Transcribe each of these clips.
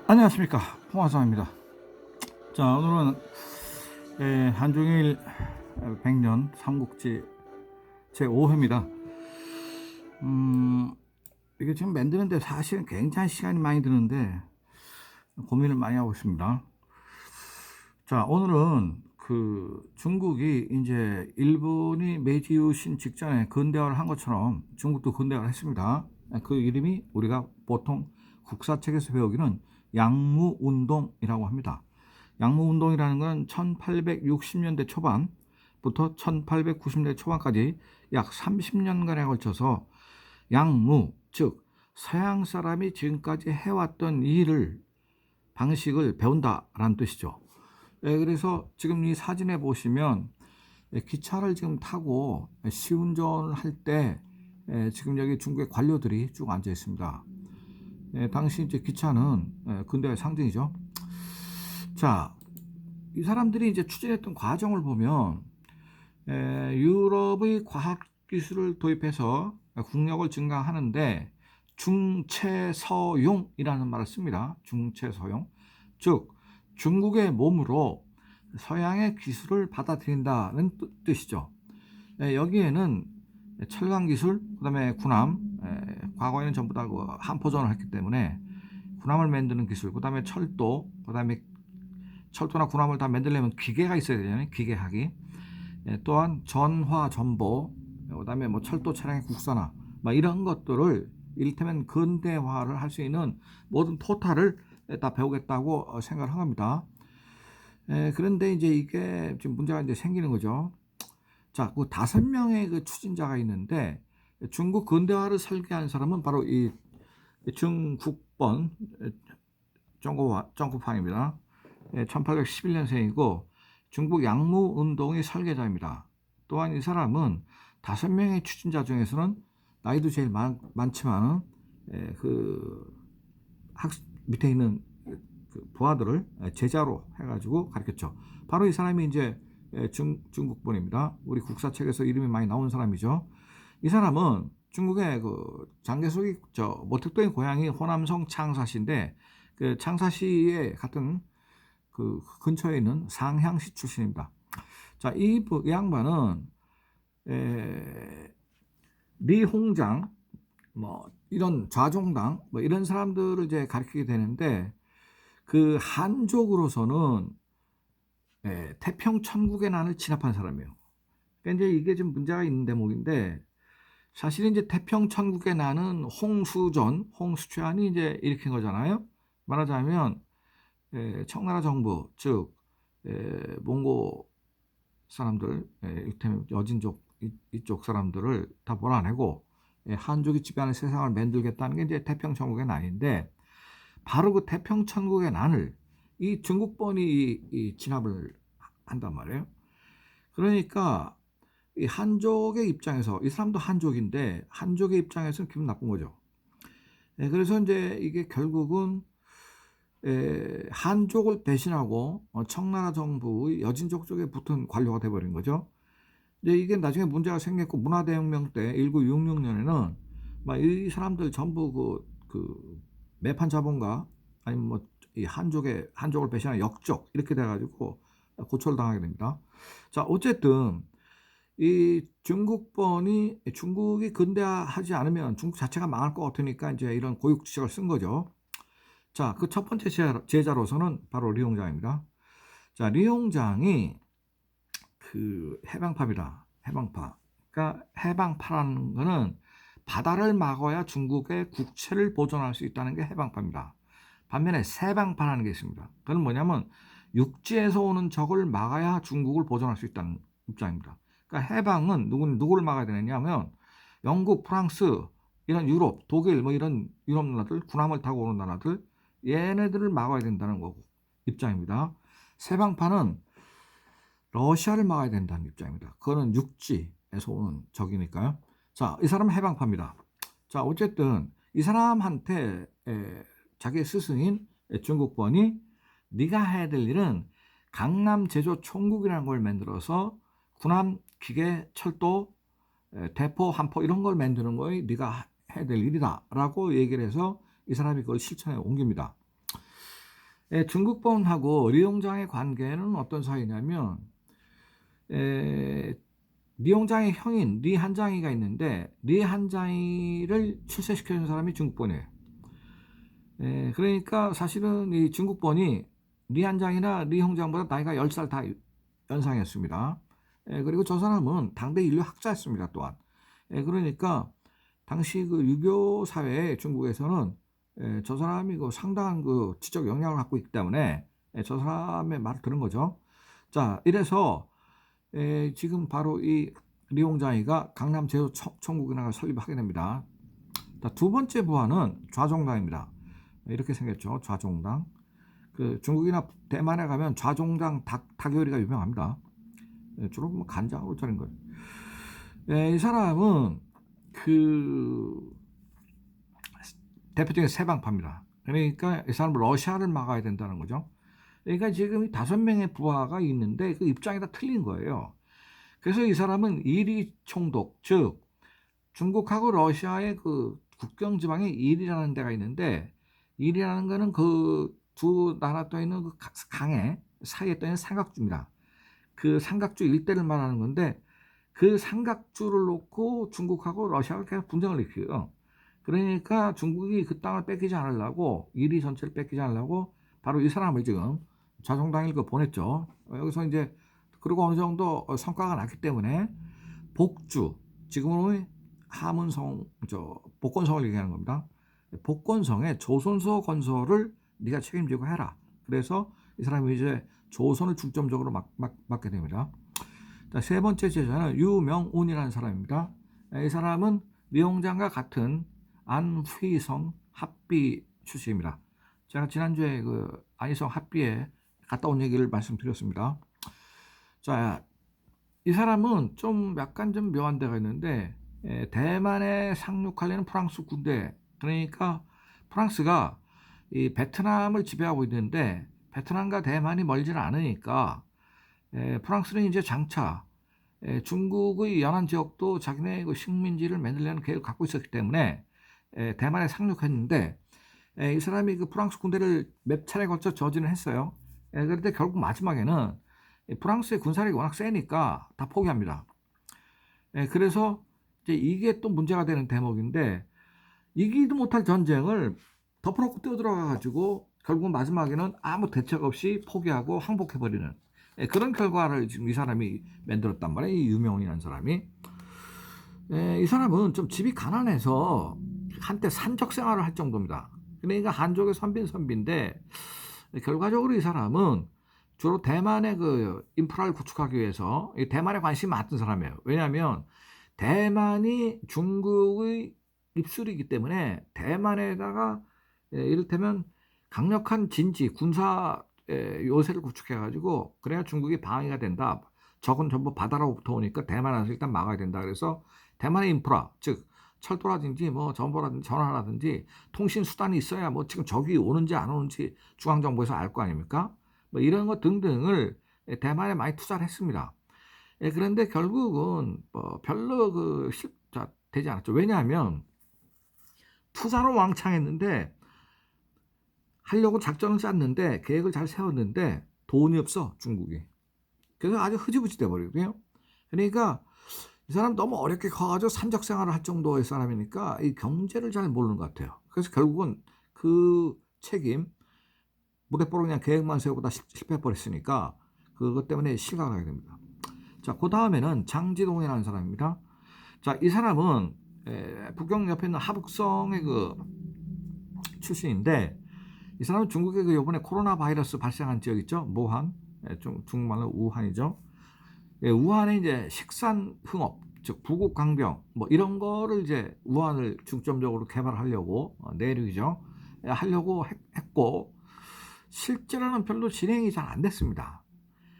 안녕하십니까, 홍화상입니다. 자, 오늘은 한중일 백년 삼국지 제5회입니다. 이게 지금 만드는데 사실은 굉장히 시간이 많이 드는데 고민을 많이 하고 있습니다. 자, 오늘은 그 중국이 이제 일본이 메이지 유신 직전에 근대화를 한 것처럼 중국도 근대화를 했습니다. 그 이름이 우리가 보통 국사책에서 배우기는 양무운동이라고 합니다. 양무운동이라는 건 1860년대 초반부터 1890년대 초반까지 약 30년간에 걸쳐서 양무, 즉 서양 사람이 지금까지 해왔던 일을 방식을 배운다라는 뜻이죠. 그래서 지금 이 사진에 보시면 기차를 지금 타고 시운전을 할 때 지금 여기 중국의 관료들이 쭉 앉아 있습니다. 당시 이제 기차는 근대화의 상징이죠. 자, 이 사람들이 이제 추진했던 과정을 보면 유럽의 과학 기술을 도입해서 국력을 증강하는데 중체서용이라는 말을 씁니다. 중체서용. 즉 중국의 몸으로 서양의 기술을 받아들인다는 뜻이죠. 여기에는 철강 기술, 그다음에 군함, 과거에는 전부 다 함포전을 했기 때문에 군함을 만드는 기술, 그다음에 철도, 그다음에 철도나 군함을 다 만들려면 기계가 있어야 되잖아요. 기계학이. 또한 전화 전보, 그다음에 뭐 철도 차량의 국산화, 뭐 이런 것들을 이를테면 근대화를 할 수 있는 모든 토탈을 다 배우겠다고 생각을 한 겁니다. 그런데 이제 이게 지금 문제가 이제 생기는 거죠. 자, 그 5명의 그 추진자가 있는데 중국 근대화를 설계한 사람은 바로 이 중국번 정구판입니다. 1811년생이고 중국 양무운동의 설계자입니다. 또한 이 사람은 5명의 추진자 중에서는 나이도 제일 많지만 그 밑에 있는 그 부하들을 제자로 해가지고 가르쳤죠. 바로 이 사람이 이제 중국본입니다. 우리 국사책에서 이름이 많이 나온 사람이죠. 이 사람은 중국의 그 장개석이 모택동의 고향이 호남성 창사시인데 그 창사시의 같은 그 근처에 있는 상향시 출신입니다. 자, 이 양반은 리홍장 뭐 이런 좌종당 뭐 이런 사람들을 이제 가리키게 되는데 그 한족으로서는 태평천국의 난을 진압한 사람이에요. 그러니까 이제 이게 좀 문제가 있는 대목인데 사실 이제 태평천국의 난은 홍수천이 이제 일으킨 거잖아요. 말하자면 청나라 정부 즉 몽고 사람들, 이를테면 여진족 이쪽 사람들을 다 몰아내고 한족이 지배하는 세상을 만들겠다는 게 이제 태평천국의 난인데 바로 그 태평천국의 난을 이 중국본이 이 진압을 한단 말이에요. 그러니까 이 한족의 입장에서 이 사람도 한족인데 한족의 입장에서는 기분 나쁜 거죠. 그래서 이제 이게 결국은 한족을 대신하고 청나라 정부의 여진족 쪽에 붙은 관료가 돼버린 거죠. 이제 이게 나중에 문제가 생겼고 문화대혁명 때 1966년에는 막 이 사람들 전부 그 매판 자본가 아니면 뭐 이 한족을 배신한 역적 이렇게 돼가지고 고초를 당하게 됩니다. 자, 어쨌든 이 중국이 근대화하지 않으면 중국 자체가 망할 것 같으니까 이제 이런 고육지책을 쓴 거죠. 자, 그 첫 번째 제자로서는 바로 리홍장입니다. 자, 리홍장이 그 해방파입니다. 해방파. 그러니까 해방파라는 거는 바다를 막아야 중국의 국채를 보존할 수 있다는 게 해방파입니다. 반면에 세방파라는 게 있습니다. 그건 뭐냐면 육지에서 오는 적을 막아야 중국을 보존할 수 있다는 입장입니다. 그러니까 해방은 누구를 막아야 되느냐면 영국, 프랑스, 이런 유럽, 독일 뭐 이런 유럽 나라들, 군함을 타고 오는 나라들 얘네들을 막아야 된다는 거고 입장입니다. 세방파는 러시아를 막아야 된다는 입장입니다. 그거는 육지에서 오는 적이니까요. 자, 이 사람은 해방파입니다. 자, 어쨌든 이 사람한테 자기 스승인 중국번이 네가 해야 될 일은 강남 제조 총국이라는 걸 만들어서 군함, 기계, 철도, 대포, 함포 이런 걸 만드는 거에 네가 해야 될 일이다 라고 얘기를 해서 이 사람이 그걸 실천에 옮깁니다. 중국본하고 리용장의 관계는 어떤 사이냐면 에, 리용장의 형인 리한장이가 있는데 리한장이를 출세시켜준 사람이 중국본이에요. 그러니까 사실은 이 중국본이 리한장이나 리홍장보다 나이가 10살 다 연상이었습니다. 그리고 저 사람은 당대 인류 학자였습니다, 또한. 그러니까 당시 그 유교 사회에 중국에서는 저 사람이 그 상당한 그 지적 영향을 갖고 있기 때문에 저 사람의 말을 들은 거죠. 자, 이래서 지금 바로 이 리홍장이가 강남 제후총국이라는 걸 설립하게 됩니다. 자, 두 번째 부하는 좌종당입니다. 이렇게 생겼죠, 좌종당. 그 중국이나 대만에 가면 좌종당 닭 요리가 유명합니다. 주로 뭐 간장으로 차린 거예요. 이 사람은 그 대표적인 세방파입니다. 그러니까 이 사람은 러시아를 막아야 된다는 거죠. 그러니까 지금 5명의 부하가 있는데 그 입장이 다 틀린 거예요. 그래서 이 사람은 이리 총독, 즉 중국하고 러시아의 그 국경 지방에 일이라는 데가 있는데, 일이라는 거는 그 두 나라 떠 있는 그 강의 사이에 떠 있는 삼각주입니다. 그 삼각주 일대를 말하는 건데, 그 삼각주를 놓고 중국하고 러시아가 계속 분쟁을 일으켜요. 그러니까 중국이 그 땅을 뺏기지 않으려고, 일이 전체를 뺏기지 않으려고 바로 이 사람을 지금 좌종당일 그 보냈죠. 여기서 이제 그리고 어느 정도 성과가 났기 때문에 복주, 지금의 하문성, 복건성을 얘기하는 겁니다. 복건성에 조선소 건설을 네가 책임지고 해라. 그래서 이 사람이 이제 조선을 중점적으로 맡게 됩니다. 자, 세 번째 제자는 유명운이라는 사람입니다. 이 사람은 리홍장과 같은 안휘성 합비 출신입니다. 제가 지난주에 그 안휘성 합비에 갔다 온 얘기를 말씀드렸습니다. 자, 이 사람은 좀 약간 좀 묘한 데가 있는데 대만에 상륙하려는 프랑스 군대, 그러니까 프랑스가 이 베트남을 지배하고 있는데 베트남과 대만이 멀지는 않으니까 프랑스는 이제 장차 중국의 연안 지역도 자기네 그 식민지를 만들려는 계획을 갖고 있었기 때문에 대만에 상륙했는데 이 사람이 그 프랑스 군대를 몇 차례 걸쳐 저지는 했어요. 그런데 결국 마지막에는 프랑스의 군사력이 워낙 세니까 다 포기합니다. 그래서 이제 이게 또 문제가 되는 대목인데, 이기도 못할 전쟁을 덮어놓고 뛰어들어가 가지고 결국 마지막에는 아무 대책 없이 포기하고 항복해버리는 그런 결과를 지금 이 사람이 만들었단 말이에요. 이 유명이라는 사람이. 이 사람은 좀 집이 가난해서 한때 산적 생활을 할 정도입니다. 그러니까 한족의 선비인데 결과적으로 이 사람은 주로 대만의 그 인프라를 구축하기 위해서 대만에 관심이 많던 사람이에요. 왜냐하면 대만이 중국의 입술이기 때문에 대만에다가 이를테면 강력한 진지, 군사 요새를 구축해가지고 그래야 중국이 방위가 된다. 적은 전부 바다로부터 오니까 대만에서 일단 막아야 된다. 그래서 대만의 인프라, 즉 철도라든지 뭐 정보라든지 전화라든지 통신 수단이 있어야 뭐 지금 적이 오는지 안 오는지 중앙정부에서 알 거 아닙니까? 뭐 이런 것 등등을 대만에 많이 투자를 했습니다. 그런데 결국은 뭐 별로 그 되지 않았죠. 왜냐하면 투자로 왕창했는데 하려고 작전을 짰는데 계획을 잘 세웠는데 돈이 없어, 중국이. 그래서 아주 흐지부지 돼버리고요. 그러니까 이 사람 너무 어렵게 커가지고 산적 생활을 할 정도의 사람이니까 이 경제를 잘 모르는 것 같아요. 그래서 결국은 그 책임, 무대뽀로 그냥 계획만 세우고 다 실패해버렸으니까 그것 때문에 실각하게 됩니다. 자, 그 다음에는 장지동이라는 사람입니다. 자, 이 사람은 북경 옆에 있는 하북성의 그 출신인데, 이 사람은 중국의 그 이번에 코로나 바이러스 발생한 지역 있죠? 무한, 중국말로 우한이죠. 우한에 이제 식산 흥업, 즉 부곡강병 뭐 이런 거를 이제 우한을 중점적으로 개발하려고 내륙이죠. 하려고 했고 실제로는 별로 진행이 잘 안 됐습니다.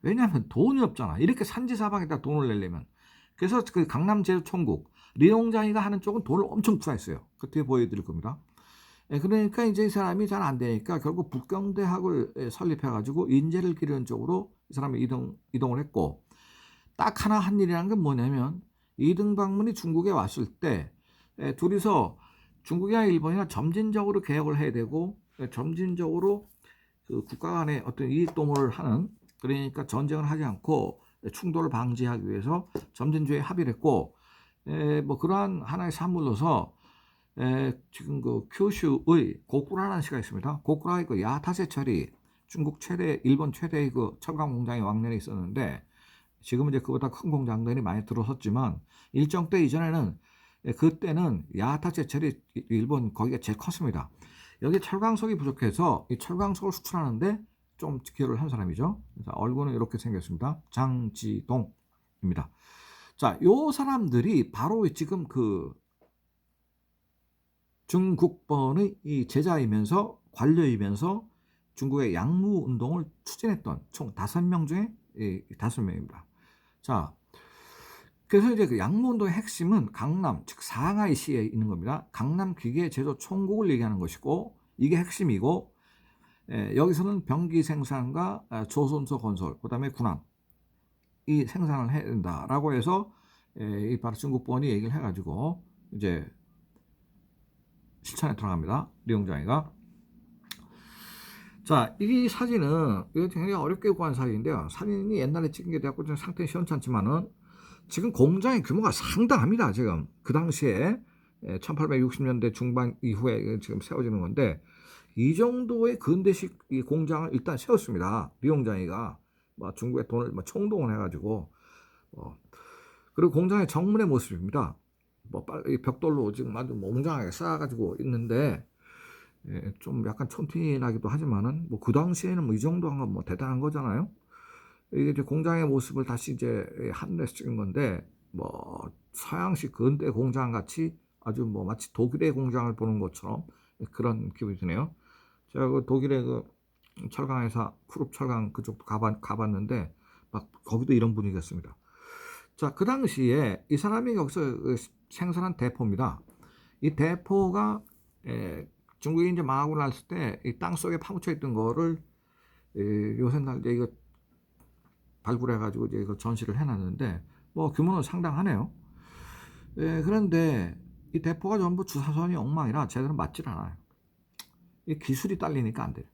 왜냐하면 돈이 없잖아. 이렇게 산지사방에다 돈을 내려면. 그래서 그 강남 제주총국 리용장이가 하는 쪽은 돈을 엄청 투자했어요. 그 뒤에 보여드릴 겁니다. 그러니까 이제 이 사람이 잘 안 되니까 결국 북경대학을 설립해가지고 인재를 기르는 쪽으로 이 사람이 이동을 했고, 딱 하나 한 일이라는 건 뭐냐면 이등방문이 중국에 왔을 때 둘이서 중국이나 일본이나 점진적으로 개혁을 해야 되고 점진적으로 그 국가 간의 어떤 이익 도모를 하는, 그러니까 전쟁을 하지 않고 충돌을 방지하기 위해서 점진주의에 합의를 했고, 뭐 그러한 하나의 산물로서 지금 그 큐슈의 고쿠라라는 시가 있습니다. 고쿠라의 그 야타세철이 중국 최대, 일본 최대의 그 철강 공장이 왕년에 있었는데, 지금은 이제 그보다 큰 공장들이 많이 들어섰지만, 일정 때 이전에는, 그때는 야타세철이 일본 거기가 제일 컸습니다. 여기 철강석이 부족해서 이 철강석을 수출하는데 좀 기여를 한 사람이죠. 자, 얼굴은 이렇게 생겼습니다. 장지동입니다. 자, 요 사람들이 바로 지금 그 중국번의 이 제자이면서 관료이면서 중국의 양무 운동을 추진했던 총 5명 중에 5명입니다. 자, 그래서 이제 그 양무 운동의 핵심은 강남, 즉 상하이시에 있는 겁니다. 강남 기계 제조 총국을 얘기하는 것이고, 이게 핵심이고, 여기서는 병기 생산과 조선소 건설, 그다음에 군함 이 생산을 해야 된다라고 해서 이 바로 중국번이 얘기를 해가지고 이제 실천에 들어갑니다. 리용장이가. 자, 이 사진은 이거 굉장히 어렵게 구한 사진인데요. 사진이 옛날에 찍은 게 되었고 좀 상태는 시원찮지만은 지금 공장의 규모가 상당합니다. 지금 그 당시에 1860년대 중반 이후에 지금 세워지는 건데, 이 정도의 근대식 이 공장을 일단 세웠습니다. 리용장이가 뭐 중국의 돈을 뭐 총동원 해가지고, 그리고 공장의 정문의 모습입니다. 뭐 벽돌로 지금 아주 몽장하게 쌓아가지고 있는데, 좀 약간 촌티나기도 하지만은 뭐 그 당시에는 뭐 이 정도 한 건 뭐 대단한 거잖아요. 이게 이제 공장의 모습을 다시 이제 하늘에서 찍은 건데, 뭐 서양식 근대 공장 같이 아주 뭐 마치 독일의 공장을 보는 것처럼 그런 기분이 드네요. 제가 그 독일의 그 철강회사 크룹 철강 그쪽도 가봤는데 막 거기도 이런 분위기였습니다. 자, 그 당시에 이 사람이 여기서 생산한 대포입니다. 이 대포가 중국이 이제 망하고 났을 때 이 땅 속에 파묻혀 있던 거를 요새 날 이제 이거 발굴해 가지고 이제 이거 전시를 해놨는데, 뭐 규모는 상당하네요. 그런데 이 대포가 전부 주사선이 엉망이라 제대로 맞질 않아요. 이 기술이 딸리니까 안 돼요.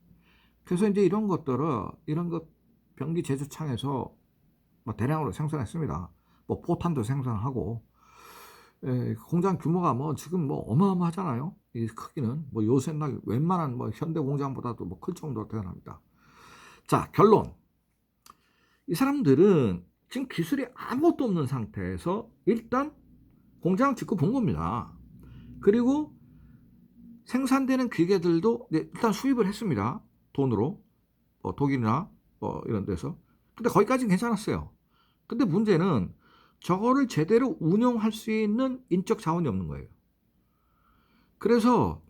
그래서 이제 이런 것들을 이런 것 병기 제조창에서 뭐 대량으로 생산했습니다. 뭐 포탄도 생산하고, 공장 규모가 뭐 지금 뭐 어마어마하잖아요. 이 크기는 뭐 요새 날 웬만한 뭐 현대 공장보다도 뭐 클 정도로 대단합니다. 자, 결론. 이 사람들은 지금 기술이 아무것도 없는 상태에서 일단 공장을 짓고 본 겁니다. 그리고 생산되는 기계들도 일단 수입을 했습니다. 돈으로. 뭐 독일이나 뭐 이런 데서. 근데 거기까지는 괜찮았어요. 근데 문제는 저거를 제대로 운영할 수 있는 인적 자원이 없는 거예요. 그래서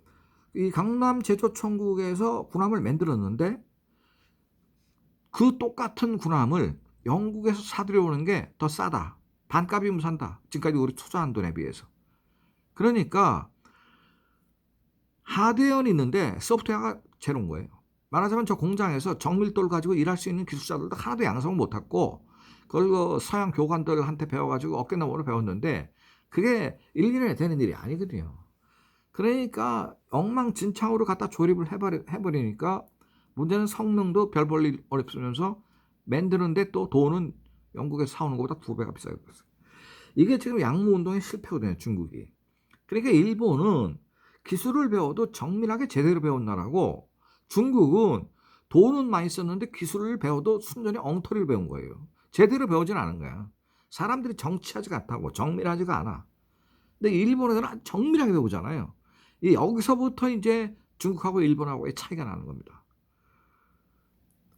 이 강남 제조총국에서 군함을 만들었는데, 그 똑같은 군함을 영국에서 사들여오는 게 더 싸다. 반값이면 산다. 지금까지 우리 투자한 돈에 비해서. 그러니까 하드웨어는 있는데 소프트웨어가 제로인 거예요. 말하자면 저 공장에서 정밀도를 가지고 일할 수 있는 기술자들도 하나도 양성을 못했고, 그걸 서양 교관들한테 배워가지고 어깨너머로 배웠는데 그게 1, 2년에 되는 일이 아니거든요. 그러니까 엉망진창으로 갖다 조립을 해버리니까 문제는 성능도 별 볼 일 없으면서 만드는데 또 돈은 영국에서 사오는 것보다 2배가 비싸게 됐어요. 이게 지금 양무운동의 실패거든요, 중국이. 그러니까 일본은 기술을 배워도 정밀하게 제대로 배운 나라고, 중국은 돈은 많이 썼는데 기술을 배워도 순전히 엉터리를 배운 거예요. 제대로 배우진 않은 거야. 사람들이 정치하지가 않다고, 정밀하지가 않아. 근데 일본에서는 아주 정밀하게 배우잖아요. 여기서부터 이제 중국하고 일본하고의 차이가 나는 겁니다.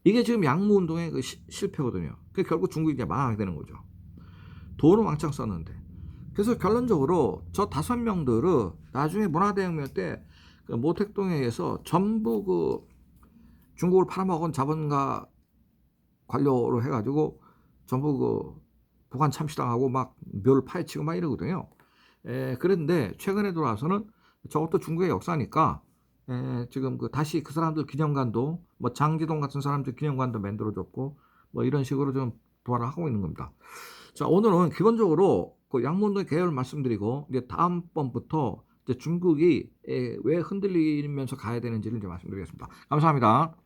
이게 지금 양무운동의 그 실패거든요. 그 결국 중국이 이제 망하게 되는 거죠. 돈은 왕창 썼는데. 그래서 결론적으로 저 5명들은 나중에 문화대혁명 때 그 모택동에 의해서 전부 그 중국을 팔아먹은 자본가 관료로 해가지고 전부 그 부관 참시당하고 막 묘를 파헤치고 막 이러거든요. 그런데 최근에 들어와서는 저것도 중국의 역사니까 지금 그 다시 그 사람들 기념관도 뭐 장지동 같은 사람들 기념관도 만들어줬고 뭐 이런 식으로 좀 부활을 하고 있는 겁니다. 자, 오늘은 기본적으로 그 양문도의 개요를 말씀드리고, 이제 다음번부터 이제 중국이 왜 흔들리면서 가야 되는지를 이제 말씀드리겠습니다. 감사합니다.